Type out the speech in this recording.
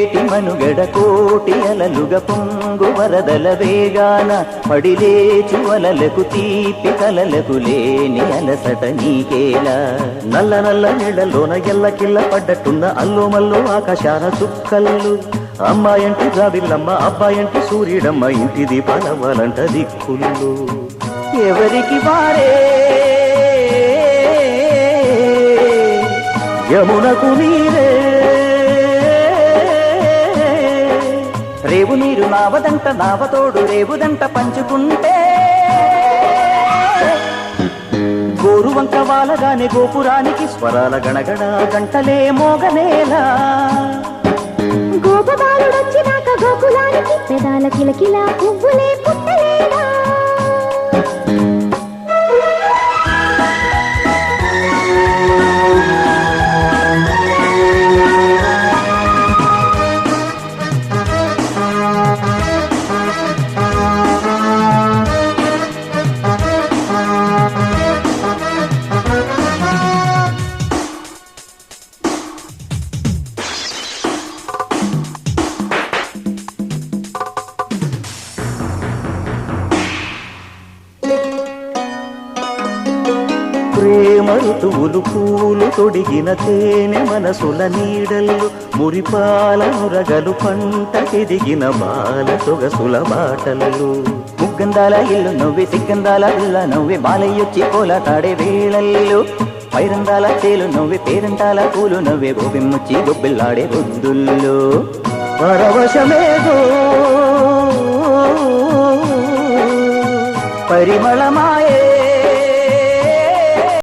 పొంగేటి మనుగడ కోటి అలలుగ పొంగు వరదల వేగాన పడిలేచు వలలకు తీపి కలలకు లేని అలసట నీకేలా నల్ల నల్ల నీళ్లలోన ఎల్లకిల్ల పడ్డట్టున్న అల్లో మల్లో ఆకాశాన చుక్కల్లు అమ్మాయంటి జాబిల్లమ్మ అబ్బాయంటి సూర్యుడమ్మ ఇంటి దీపాలవ్వాలంట దిక్కుళ్ళు ఎవరికి వారే యమునకు నీరే రేవు నీరు నావదంట నావతోడు రేవుదంట పంచుకుంటే గోరువంక వాలగానే గోపురానికి స్వరాల గణగణ గంటలే మోగనేలా గోపబాలుడొచ్చినాక గోకులానికి పెదాల కిలకిలా పువ్వులే పుట్టలేదా ప్రేమ ఋతువులు పూలు తొడిగిన తేనె మనసుల నీడల్లు మురిపాల మురగలు పంటకెదిగిన బాల సొగసుల బాటలు ముగ్గందాల ఇల్లు నవ్వి సిగ్గందాల ఇళ్ళ నవ్వి బాలయ్యొచ్చి కోలాటాడే వేళల్లో పైరందాల చేలు నవ్వి పేరంటాల పూలు నవ్వే గోబిమ్మొచ్చి గొబ్బిల్లాడే బొద్దుల్లో పరవశమేదో పరిమళమాయే